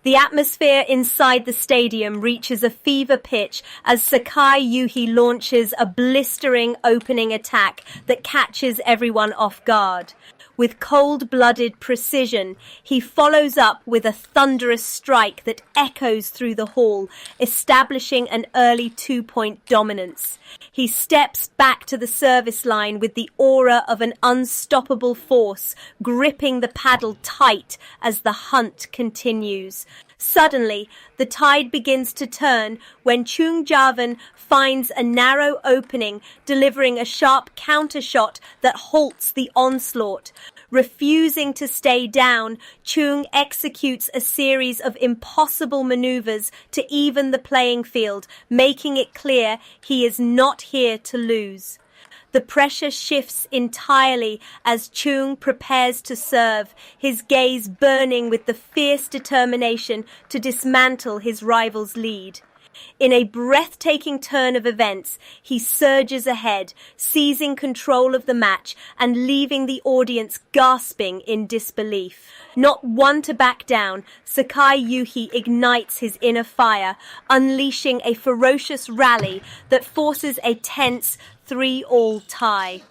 The atmosphere inside the stadium reaches a fever pitch as Sakai Yuhi launches a blistering opening attack that catches everyone off guard. With cold-blooded precision, he follows up with a thunderous strike that echoes through the hall, establishing an early 2-point dominance. He steps back to the service line with the aura of an unstoppable force, gripping the paddle tight as the hunt continues. Suddenly, the tide begins to turn when Choong Javen finds a narrow opening, delivering a sharp countershot that halts the onslaught. Refusing to stay down, Choong executes a series of impossible maneuvers to even the playing field, making it clear he is not here to lose. The pressure shifts entirely as Choong prepares to serve, his gaze burning with the fierce determination to dismantle his rival's lead. In a breathtaking turn of events, he surges ahead, seizing control of the match and leaving the audience gasping in disbelief. Not one to back down, Sakai Yuhi ignites his inner fire, unleashing a ferocious rally that forces a tense 3-all tie.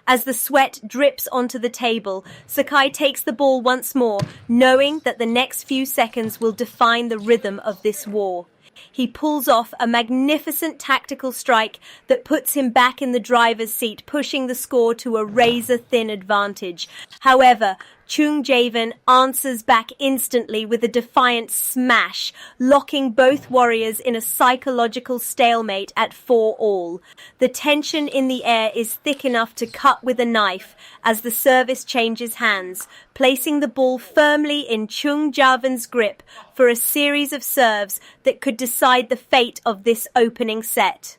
As the sweat drips onto the table, Sakai takes the ball once more, knowing that the next few seconds will define the rhythm of this war. He pulls off a magnificent tactical strike that puts him back in the driver's seat, pushing the score to a razor-thin advantage. However, Choong Javen answers back instantly with a defiant smash, locking both warriors in a psychological stalemate at 4-all. The tension in the air is thick enough to cut with a knife as the service changes hands, placing the ball firmly in Choong Javen's grip for a series of serves that could decide the fate of this opening set.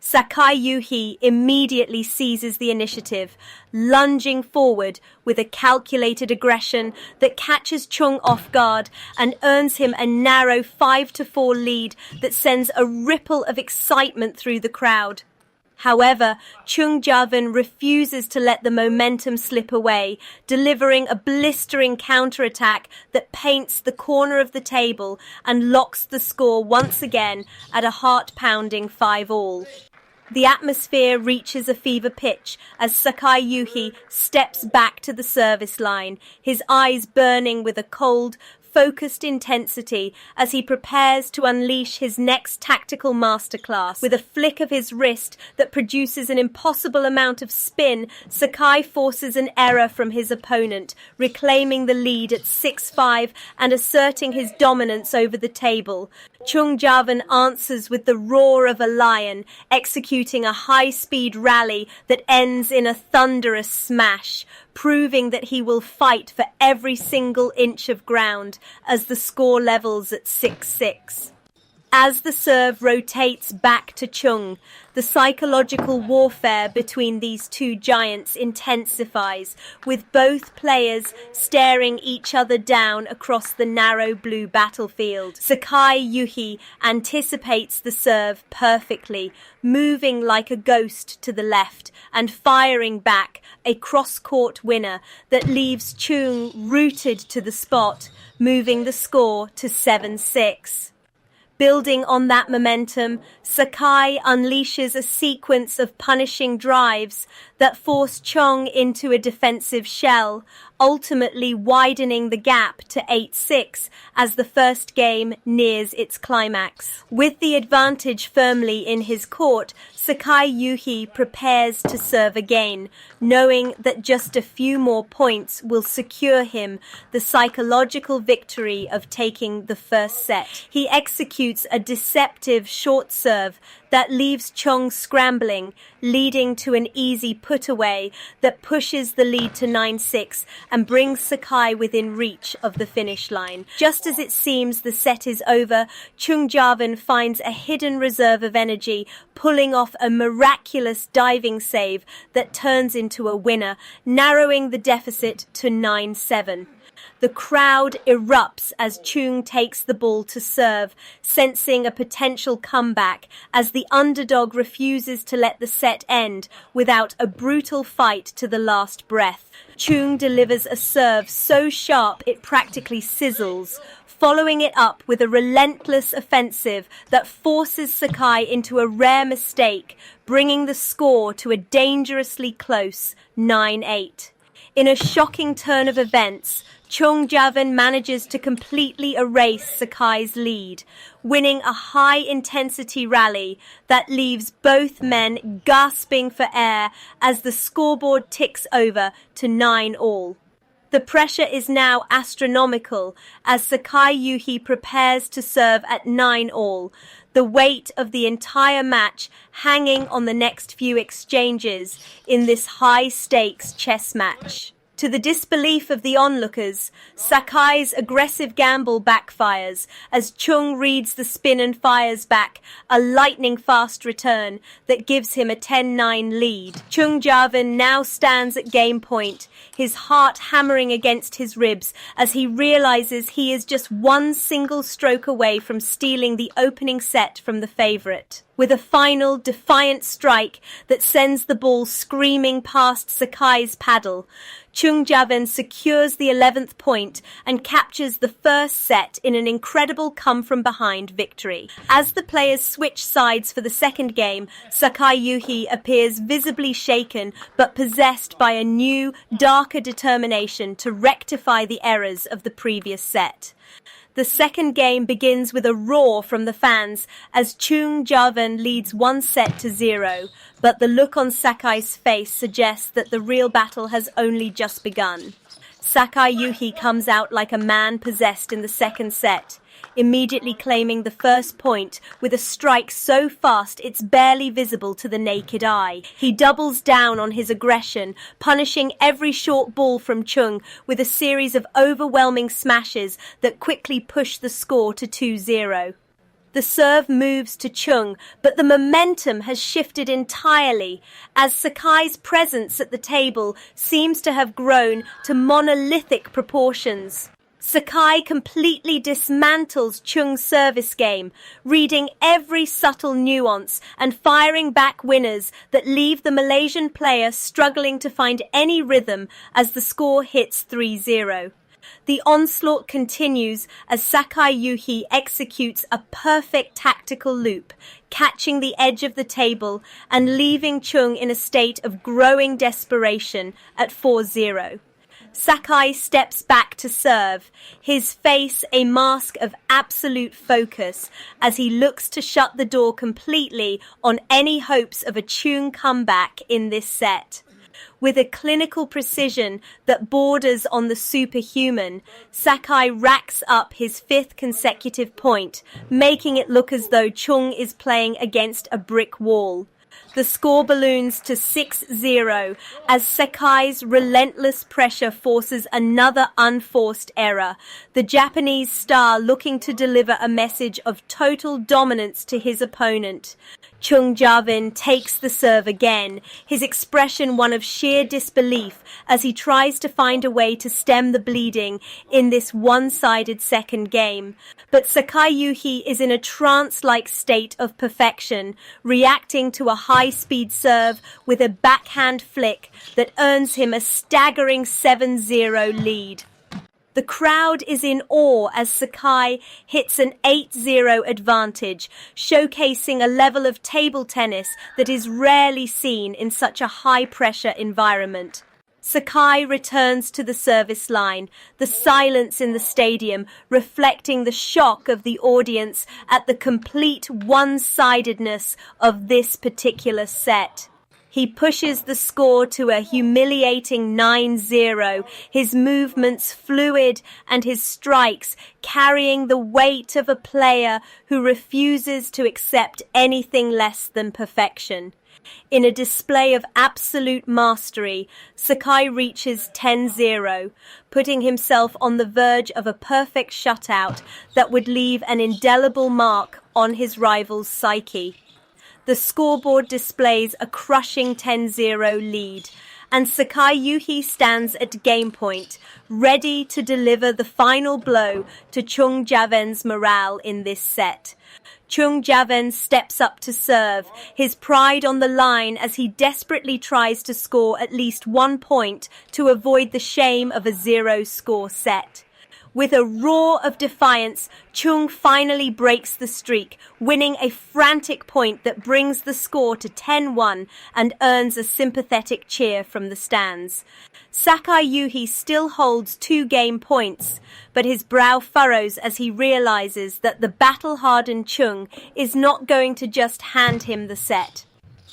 Sakai Yuhi immediately seizes the initiative, lunging forward with a calculated aggression that catches Choong off guard and earns him a narrow 5-4 lead that sends a ripple of excitement through the crowd. However, Choong Javen refuses to let the momentum slip away, delivering a blistering counterattack that paints the corner of the table and locks the score once again at a heart-pounding 5-all. The atmosphere reaches a fever pitch as Sakai Yuhi steps back to the service line, his eyes burning with a cold, focused intensity as he prepares to unleash his next tactical masterclass. With a flick of his wrist that produces an impossible amount of spin, Sakai forces an error from his opponent, reclaiming the lead at 6-5 and asserting his dominance over the table. Choong Javen answers with the roar of a lion, executing a high-speed rally that ends in a thunderous smash, proving that he will fight for every single inch of ground as the score levels at 6-6. As the serve rotates back to Choong, the psychological warfare between these two giants intensifies, with both players staring each other down across the narrow blue battlefield. Sakai Yuhi anticipates the serve perfectly, moving like a ghost to the left and firing back a cross-court winner that leaves Choong rooted to the spot, moving the score to 7-6. Building on that momentum, Sakai unleashes a sequence of punishing drives that force Choong into a defensive shell, ultimately widening the gap to 8-6 as the first game nears its climax. With the advantage firmly in his court, Sakai Yuhi prepares to serve again, knowing that just a few more points will secure him the psychological victory of taking the first set. He executes a deceptive short serve that leaves Choong scrambling, leading to an easy put-away that pushes the lead to 9-6 and brings Sakai within reach of the finish line. Just as it seems the set is over, Choong Javen finds a hidden reserve of energy, pulling off a miraculous diving save that turns into a winner, narrowing the deficit to 9-7. The crowd erupts as Choong takes the ball to serve, sensing a potential comeback as the underdog refuses to let the set end without a brutal fight to the last breath. Choong delivers a serve so sharp it practically sizzles, following it up with a relentless offensive that forces Sakai into a rare mistake, bringing the score to a dangerously close 9-8. In a shocking turn of events, Choong Javen manages to completely erase Sakai's lead, winning a high-intensity rally that leaves both men gasping for air as the scoreboard ticks over to 9-all. The pressure is now astronomical as Sakai Yuhi prepares to serve at 9-all, the weight of the entire match hanging on the next few exchanges in this high-stakes chess match. To the disbelief of the onlookers, Sakai's aggressive gamble backfires as Choong reads the spin and fires back a lightning-fast return that gives him a 10-9 lead. Choong Javen now stands at game point, his heart hammering against his ribs as he realizes he is just one single stroke away from stealing the opening set from the favorite. With a final, defiant strike that sends the ball screaming past Sakai's paddle, Choong Javen secures the 11th point and captures the first set in an incredible come-from-behind victory. As the players switch sides for the second game, Sakai Yuhi appears visibly shaken but possessed by a new, darker determination to rectify the errors of the previous set. The second game begins with a roar from the fans as Choong Javen leads 1-0, but the look on Sakai's face suggests that the real battle has only just begun. Sakai Yuhi comes out like a man possessed in the second set, immediately claiming the first point with a strike so fast it's barely visible to the naked eye. He doubles down on his aggression, punishing every short ball from Choong with a series of overwhelming smashes that quickly push the score to 2-0. The serve moves to Choong, but the momentum has shifted entirely as Sakai's presence at the table seems to have grown to monolithic proportions. Sakai completely dismantles Choong's service game, reading every subtle nuance and firing back winners that leave the Malaysian player struggling to find any rhythm as the score hits 3-0. The onslaught continues as Sakai Yuhi executes a perfect tactical loop, catching the edge of the table and leaving Choong in a state of growing desperation at 4-0. Sakai steps back to serve, his face a mask of absolute focus as he looks to shut the door completely on any hopes of a Choong comeback in this set. With a clinical precision that borders on the superhuman, Sakai racks up his fifth consecutive point, making it look as though Choong is playing against a brick wall. The score balloons to 6-0 as Sakai's relentless pressure forces another unforced error, the Japanese star looking to deliver a message of total dominance to his opponent. Choong Javen takes the serve again, his expression one of sheer disbelief as he tries to find a way to stem the bleeding in this one-sided second game. But Sakai Yuhi is in a trance-like state of perfection, reacting to a high-speed serve with a backhand flick that earns him a staggering 7-0 lead. The crowd is in awe as Sakai hits an 8-0 advantage, showcasing a level of table tennis that is rarely seen in such a high-pressure environment. Sakai returns to the service line, the silence in the stadium reflecting the shock of the audience at the complete one-sidedness of this particular set. He pushes the score to a humiliating 9-0, his movements fluid and his strikes carrying the weight of a player who refuses to accept anything less than perfection. In a display of absolute mastery, Sakai reaches 10-0, putting himself on the verge of a perfect shutout that would leave an indelible mark on his rival's psyche. The scoreboard displays a crushing 10-0 lead, and Sakai Yuhi stands at game point, ready to deliver the final blow to Choong Javen's morale in this set. Choong Javen steps up to serve, his pride on the line as he desperately tries to score at least 1 point to avoid the shame of a zero-score set. With a roar of defiance, Choong finally breaks the streak, winning a frantic point that brings the score to 10-1 and earns a sympathetic cheer from the stands. Sakai Yuhi still holds 2 game points, but his brow furrows as he realizes that the battle-hardened Choong is not going to just hand him the set.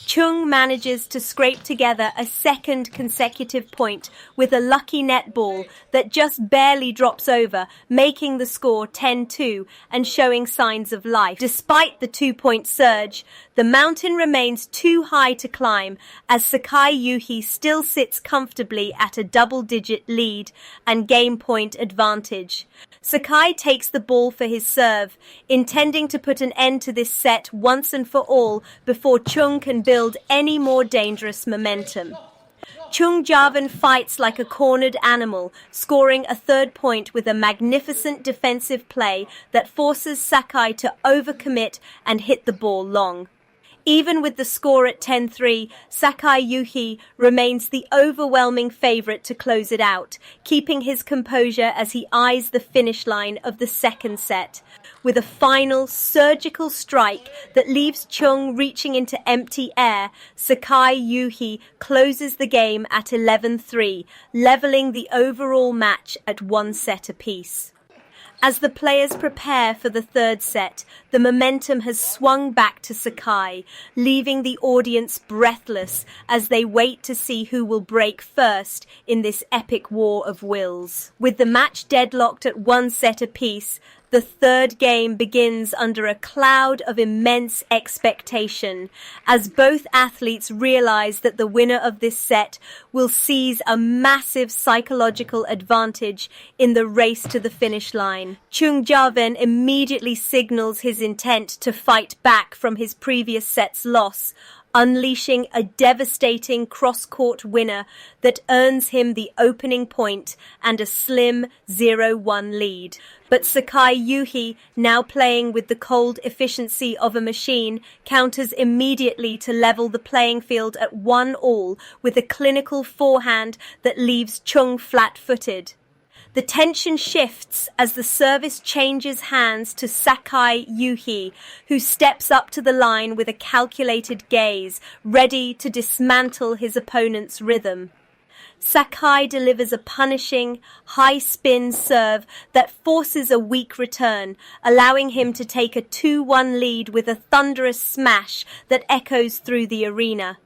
Choong manages to scrape together a second consecutive point with a lucky net ball that just barely drops over, making the score 10-2 and showing signs of life. Despite the 2-point surge, the mountain remains too high to climb as Sakai Yuhi still sits comfortably at a double-digit lead and game point advantage. Sakai takes the ball for his serve, intending to put an end to this set once and for all before Choong can build any more dangerous momentum. Choong Javen fights like a cornered animal, scoring a 3rd point with a magnificent defensive play that forces Sakai to overcommit and hit the ball long. Even with the score at 10-3, Sakai Yuhi remains the overwhelming favorite to close it out, keeping his composure as he eyes the finish line of the second set. With a final surgical strike that leaves Choong reaching into empty air, Sakai Yuhi closes the game at 11-3, leveling the overall match at 1 set apiece. As the players prepare for the 3rd set, the momentum has swung back to Sakai, leaving the audience breathless as they wait to see who will break first in this epic war of wills. With the match deadlocked at 1 set apiece, the 3rd game begins under a cloud of immense expectation, as both athletes realize that the winner of this set will seize a massive psychological advantage in the race to the finish line. Choong Javen immediately signals his intent to fight back from his previous set's loss, unleashing a devastating cross-court winner that earns him the opening point and a slim 0-1 lead. But Sakai Yuhi, now playing with the cold efficiency of a machine, counters immediately to level the playing field at 1-all with a clinical forehand that leaves Choong flat-footed. The tension shifts as the service changes hands to Sakai Yuhi, who steps up to the line with a calculated gaze, ready to dismantle his opponent's rhythm. Sakai delivers a punishing, high-spin serve that forces a weak return, allowing him to take a 2-1 lead with a thunderous smash that echoes through the arena.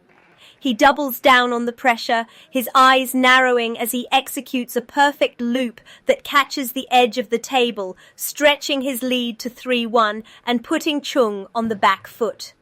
He doubles down on the pressure, his eyes narrowing as he executes a perfect loop that catches the edge of the table, stretching his lead to 3-1 and putting Choong on the back foot.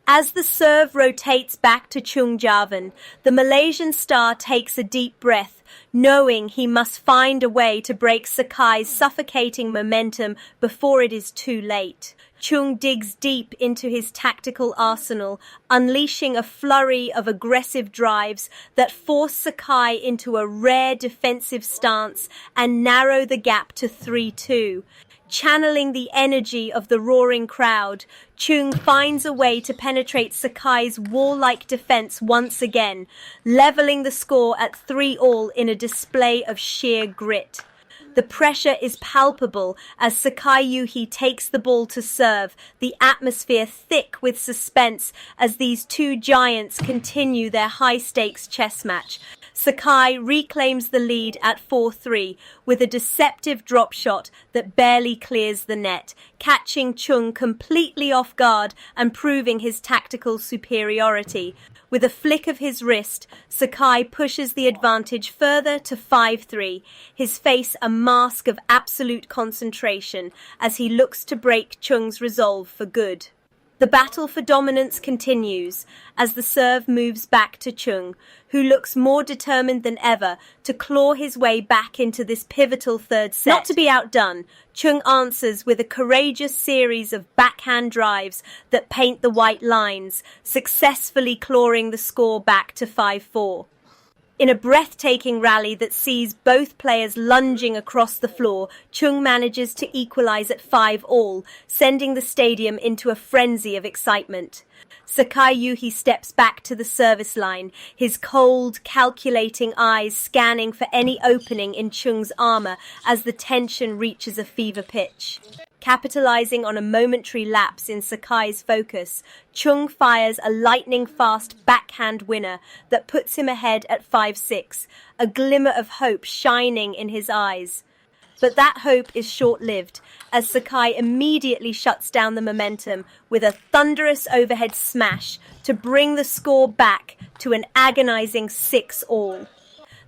As the serve rotates back to Choong Javen, the Malaysian star takes a deep breath, knowing he must find a way to break Sakai's suffocating momentum before it is too late. Choong digs deep into his tactical arsenal, unleashing a flurry of aggressive drives that force Sakai into a rare defensive stance and narrow the gap to 3-2. Channeling the energy of the roaring crowd, Choong finds a way to penetrate Sakai's wall-like defense once again, leveling the score at 3-all in a display of sheer grit. The pressure is palpable as Sakai Yuhi takes the ball to serve, the atmosphere thick with suspense as these two giants continue their high-stakes chess match. Sakai reclaims the lead at 4-3 with a deceptive drop shot that barely clears the net, catching Choong completely off guard and proving his tactical superiority. With a flick of his wrist, Sakai pushes the advantage further to 5-3, his face a mask of absolute concentration as he looks to break Choong's resolve for good. The battle for dominance continues as the serve moves back to Choong, who looks more determined than ever to claw his way back into this pivotal 3rd set. Not to be outdone, Choong answers with a courageous series of backhand drives that paint the white lines, successfully clawing the score back to 5-4. In a breathtaking rally that sees both players lunging across the floor, Choong manages to equalize at 5-all, sending the stadium into a frenzy of excitement. Sakai Yuhi steps back to the service line, his cold, calculating eyes scanning for any opening in Choong's armor as the tension reaches a fever pitch. Capitalizing on a momentary lapse in Sakai's focus, Choong fires a lightning-fast backhand winner that puts him ahead at 5-6, a glimmer of hope shining in his eyes. But that hope is short-lived, as Sakai immediately shuts down the momentum with a thunderous overhead smash to bring the score back to an agonizing 6-all.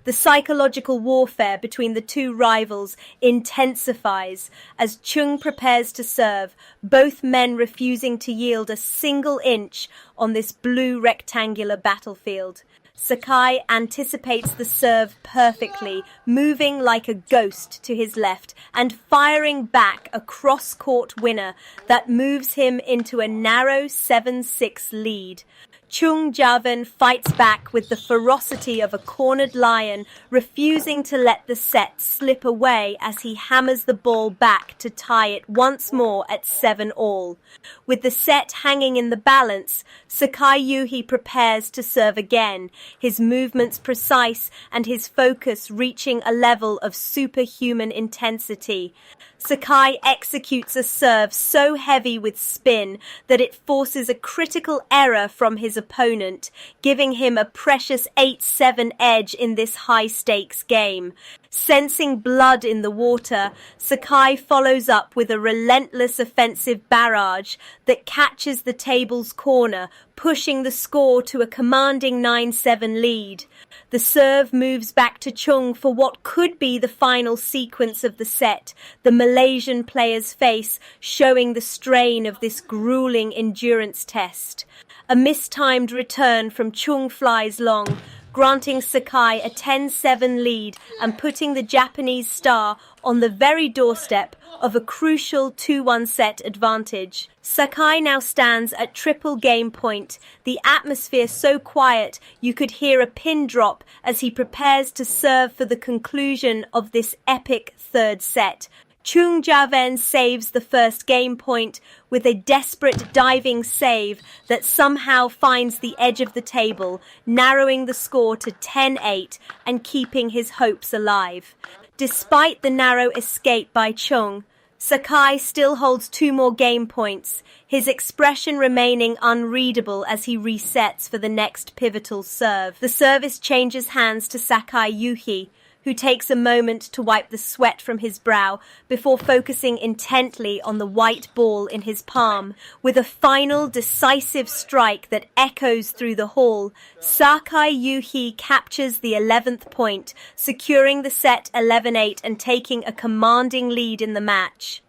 The psychological warfare between the two rivals intensifies as Choong prepares to serve, both men refusing to yield a single inch on this blue rectangular battlefield. Sakai anticipates the serve perfectly, moving like a ghost to his left and firing back a cross-court winner that moves him into a narrow 7-6 lead. Choong Javen fights back with the ferocity of a cornered lion, refusing to let the set slip away as he hammers the ball back to tie it once more at 7-all. With the set hanging in the balance, Sakai Yuhi prepares to serve again, his movements precise and his focus reaching a level of superhuman intensity. Sakai executes a serve so heavy with spin that it forces a critical error from his opponent, giving him a precious 8-7 edge in this high-stakes game. Sensing blood in the water, Sakai follows up with a relentless offensive barrage that catches the table's corner, pushing the score to a commanding 9-7 lead. The serve moves back to Choong for what could be the final sequence of the set, the Malaysian player's face showing the strain of this grueling endurance test. A mistimed return from Choong flies long, granting Sakai a 10-7 lead and putting the Japanese star on the very doorstep of a crucial 2-1 set advantage. Sakai now stands at triple game point, the atmosphere so quiet you could hear a pin drop as he prepares to serve for the conclusion of this epic third set. Choong Javen saves the first game point with a desperate diving save that somehow finds the edge of the table, narrowing the score to 10-8 and keeping his hopes alive. Despite the narrow escape by Choong, Sakai still holds 2 more game points, his expression remaining unreadable as he resets for the next pivotal serve. The service changes hands to Sakai Yuhi, who takes a moment to wipe the sweat from his brow before focusing intently on the white ball in his palm. With a final decisive strike that echoes through the hall, Sakai Yuhi captures the 11th point, securing the set 11-8 and taking a commanding lead in the match.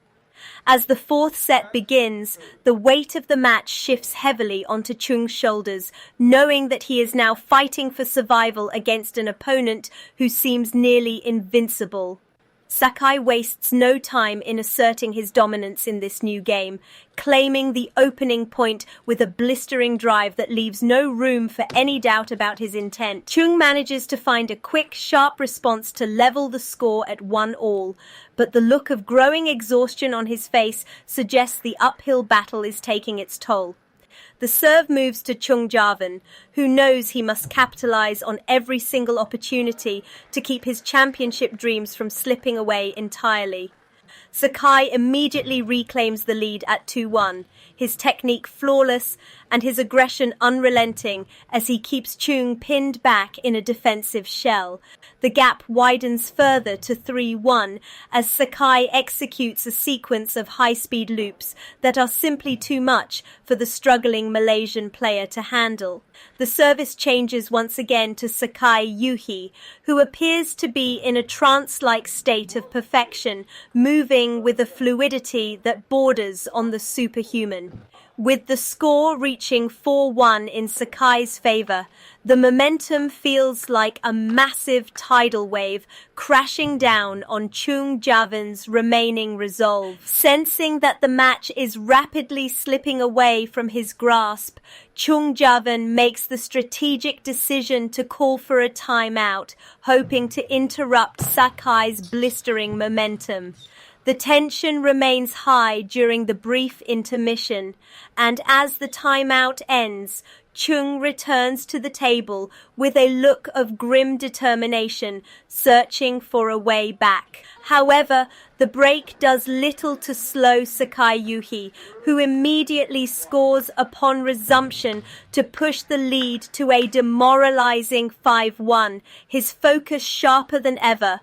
As the fourth set begins, the weight of the match shifts heavily onto Choong's shoulders, knowing that he is now fighting for survival against an opponent who seems nearly invincible. Sakai wastes no time in asserting his dominance in this new game, claiming the opening point with a blistering drive that leaves no room for any doubt about his intent. Choong manages to find a quick, sharp response to level the score at 1-all, but the look of growing exhaustion on his face suggests the uphill battle is taking its toll. The serve moves to Choong Javen, who knows he must capitalize on every single opportunity to keep his championship dreams from slipping away entirely. Sakai immediately reclaims the lead at 2-1, his technique flawless and his aggression unrelenting as he keeps Choong pinned back in a defensive shell. The gap widens further to 3-1 as Sakai executes a sequence of high-speed loops that are simply too much for the struggling Malaysian player to handle. The service changes once again to Sakai Yuhi, who appears to be in a trance-like state of perfection, moving with a fluidity that borders on the superhuman. With the score reaching 4-1 in Sakai's favor, the momentum feels like a massive tidal wave crashing down on Choong Javen's remaining resolve. Sensing that the match is rapidly slipping away from his grasp, Choong Javen makes the strategic decision to call for a timeout, hoping to interrupt Sakai's blistering momentum. The tension remains high during the brief intermission, and as the timeout ends, Choong returns to the table with a look of grim determination, searching for a way back. However, the break does little to slow Sakai Yuhi, who immediately scores upon resumption to push the lead to a demoralizing 5-1, his focus sharper than ever.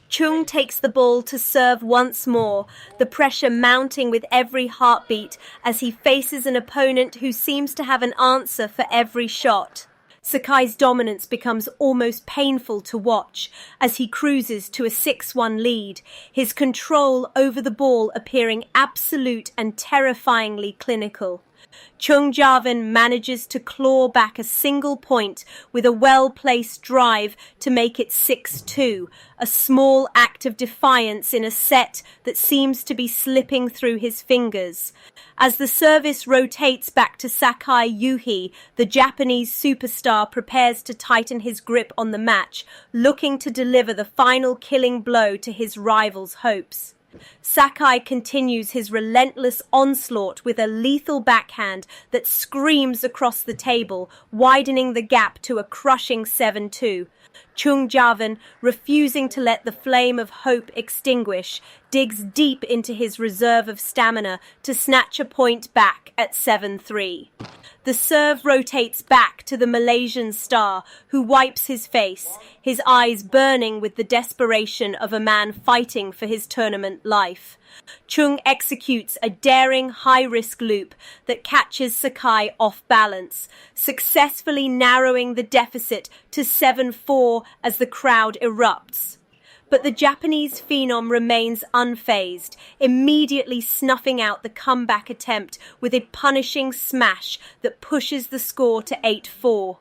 Choong takes the ball to serve once more, the pressure mounting with every heartbeat as he faces an opponent who seems to have an answer for every shot. Sakai's dominance becomes almost painful to watch as he cruises to a 6-1 lead, his control over the ball appearing absolute and terrifyingly clinical. Choong Javen manages to claw back a single point with a well-placed drive to make it 6-2, a small act of defiance in a set that seems to be slipping through his fingers. As the service rotates back to Sakai Yuhi, the Japanese superstar prepares to tighten his grip on the match, looking to deliver the final killing blow to his rival's hopes. Sakai continues his relentless onslaught with a lethal backhand that screams across the table, widening the gap to a crushing 7-2. Choong Javen, refusing to let the flame of hope extinguish, digs deep into his reserve of stamina to snatch a point back at 7-3. The serve rotates back to the Malaysian star, who wipes his face, his eyes burning with the desperation of a man fighting for his tournament life. Choong executes a daring high-risk loop that catches Sakai off balance, successfully narrowing the deficit to 7-4 as the crowd erupts. But the Japanese phenom remains unfazed, immediately snuffing out the comeback attempt with a punishing smash that pushes the score to 8-4.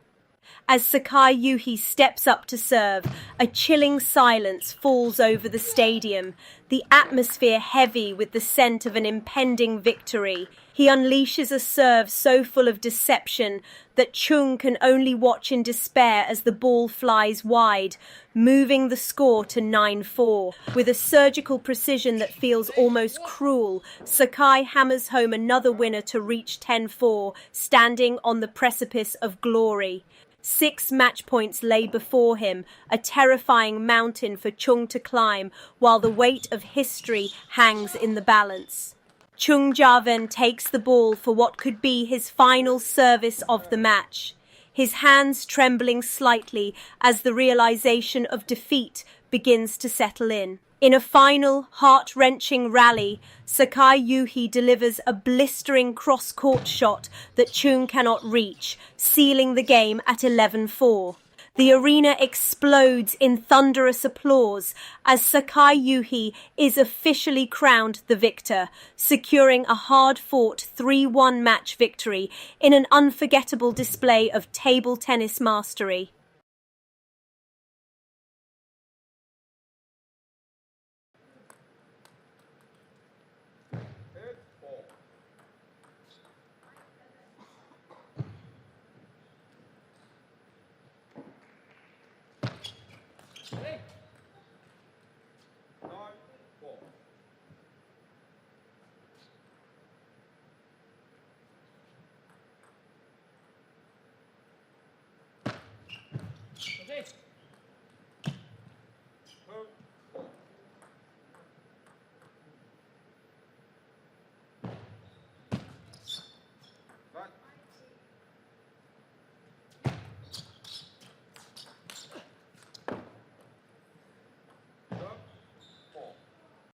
As Sakai Yuhi steps up to serve, a chilling silence falls over the stadium, the atmosphere heavy with the scent of an impending victory. He unleashes a serve so full of deception that Choong can only watch in despair as the ball flies wide, moving the score to 9-4. With a surgical precision that feels almost cruel, Sakai hammers home another winner to reach 10-4, standing on the precipice of glory. 6 match points lay before him, a terrifying mountain for Choong to climb, while the weight of history hangs in the balance. Choong Javen takes the ball for what could be his final service of the match, his hands trembling slightly as the realization of defeat begins to settle in. In a final, heart-wrenching rally, Sakai Yuhi delivers a blistering cross-court shot that Choong cannot reach, sealing the game at 11-4. The arena explodes in thunderous applause as Sakai Yuhi is officially crowned the victor, securing a hard-fought 3-1 match victory in an unforgettable display of table tennis mastery.